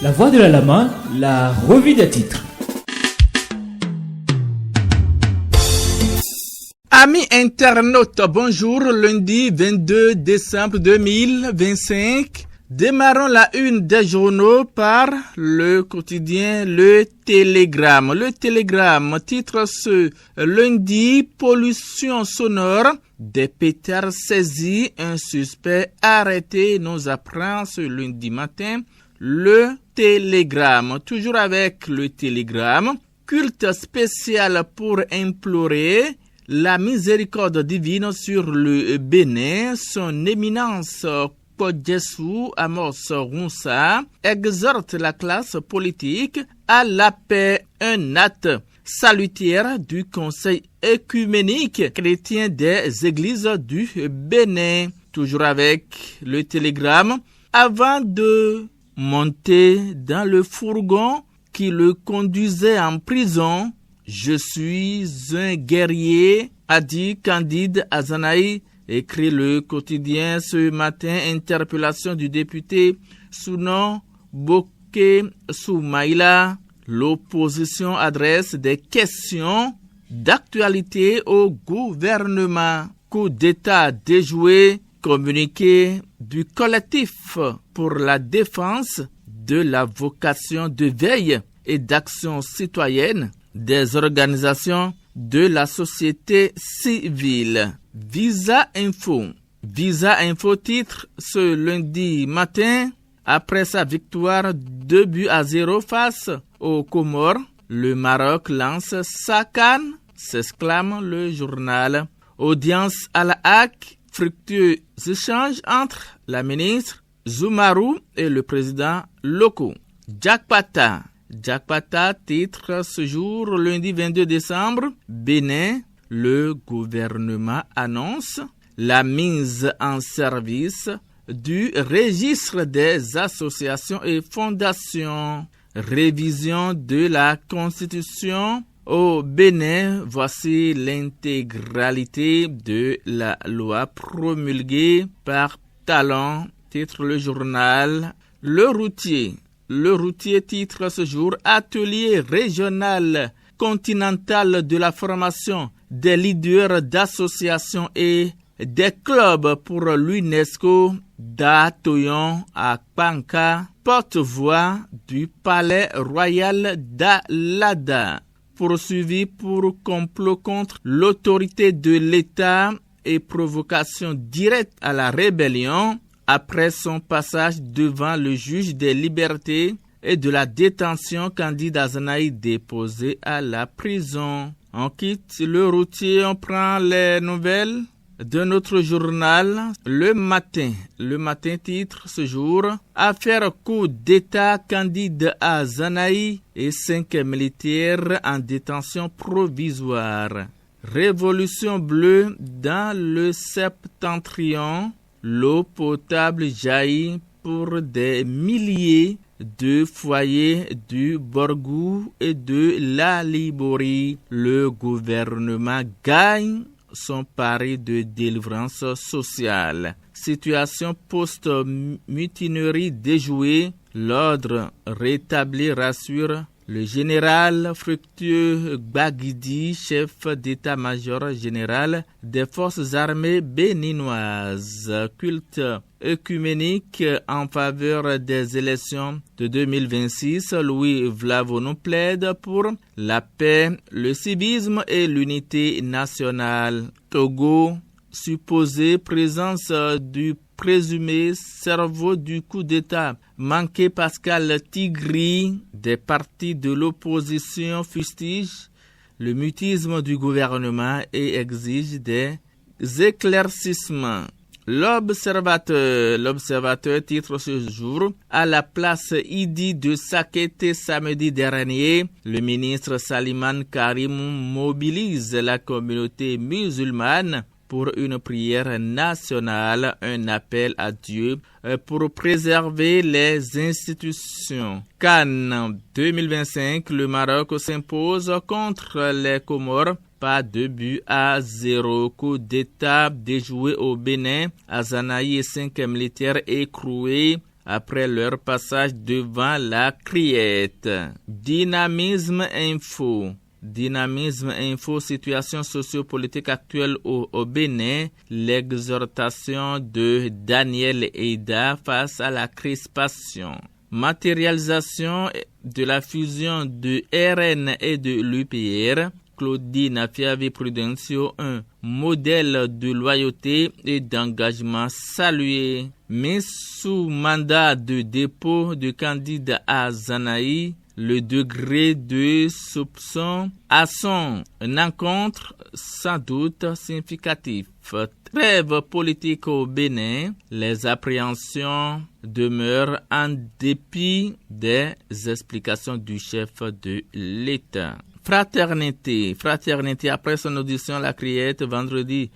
La Voix de la Lama, la revue des titres. Amis internautes, bonjour, lundi 22 décembre 2025. Démarrons la une des journaux par le quotidien Le Télégramme. Le Télégramme titre ce lundi « Pollution sonore ». Des pétards saisis, un suspect arrêté, nous apprend ce lundi matin le Télégramme. Toujours avec le Télégramme, culte spécial pour implorer la miséricorde divine sur le Bénin. Son éminence Kodjesou Amos Roussa exhorte la classe politique à la paix, un acte salutaire du Conseil œcuménique chrétien des églises du Bénin. Toujours avec le Télégramme, avant de monter dans le fourgon qui le conduisait en prison, je suis un guerrier, a dit Candide Azanaï, écrit le quotidien ce matin. Interpellation du député Sounon Boké Soumaïla. L'opposition adresse des questions d'actualité au gouvernement. Coup d'État déjoué, communiqué du collectif pour la défense de la vocation de veille et d'action citoyenne des organisations de la société civile. Visa Info. Visa Info titre ce lundi matin, après sa victoire 2-0 face aux Comores, le Maroc lance sa CAN, s'exclame le journal. Audience à la HAC, fructueux échanges entre la ministre Zoumarou et le président Loko. Jakpata titre ce jour, lundi 22 décembre, Bénin, le gouvernement annonce la mise en service du registre des associations et fondations. Révision de la Constitution au Bénin, voici l'intégralité de la loi promulguée par Talon, titre le journal. Le routier titre ce jour Atelier régional continental de la formation des leaders d'associations et des clubs pour l'UNESCO d'Atoyon à Panka, porte-voix du palais royal d'Alada. Poursuivi pour complot contre l'autorité de l'État et provocation directe à la rébellion, après son passage devant le juge des libertés et de la détention, Candide Azanaï déposé à la prison. On quitte le routier, on prend les nouvelles de notre journal Le Matin. Le Matin titre ce jour Affaire coup d'État, Candide Azanaï et 5 militaires en détention provisoire. Révolution bleue dans le septentrion. L'eau potable jaillit pour des milliers de foyers du Borgou et de la Libori. Le gouvernement gagne son pari de délivrance sociale. Situation post-mutinerie déjouée, l'ordre rétabli rassure le général Fructueux Gbagidi, chef d'état-major général des forces armées béninoises. Culte œcuménique en faveur des élections de 2026, Louis Vlavono plaide pour la paix, le civisme et l'unité nationale. Togo, supposée présence du présumé cerveau du coup d'État. Manqué Pascal Tigri, des partis de l'opposition fustigent le mutisme du gouvernement et exigent des éclaircissements. L'Observateur titre ce jour à la place Idi de Sakété samedi dernier, le ministre Saliman Karim mobilise la communauté musulmane pour une prière nationale, un appel à Dieu pour préserver les institutions. Cannes 2025, le Maroc s'impose contre les Comores. Pas 2-0. Coup d'État déjoué au Bénin. Azanaï et 5 militaires écroués après leur passage devant la criette. Dynamisme Info. Dynamisme Info, situation sociopolitique actuelle au Bénin, l'exhortation de Daniel Eida face à la crispation. Matérialisation de la fusion de RN et de l'UPR, Claudine Fiavi Prudencio, un modèle de loyauté et d'engagement salué. Mais sous mandat de dépôt de candidat à Zanaï, le degré de soupçon à son encontre sans doute significatif. Trêve politique au Bénin, les appréhensions demeurent en dépit des explications du chef de l'État. Fraternité après son audition à la Criette vendredi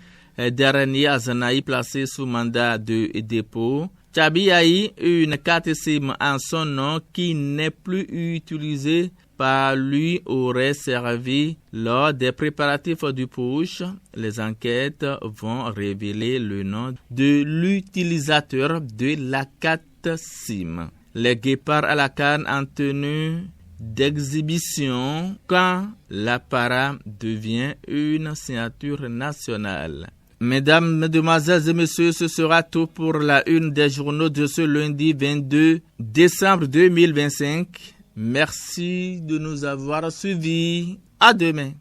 dernier à Zanaï placé sous mandat de dépôt. Tchabi a eu une carte SIM en son nom qui n'est plus utilisée par lui aurait servi lors des préparatifs du push. Les enquêtes vont révéler le nom de l'utilisateur de la carte SIM. Les guépards à la canne en tenue d'exhibition quand l'apparat devient une signature nationale. Mesdames, mesdemoiselles et messieurs, ce sera tout pour la une des journaux de ce lundi 22 décembre 2025. Merci de nous avoir suivis. À demain.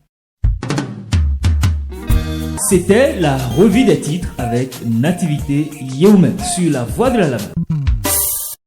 C'était la revue des titres avec Nativité Yeomen sur la Voix de la Lame.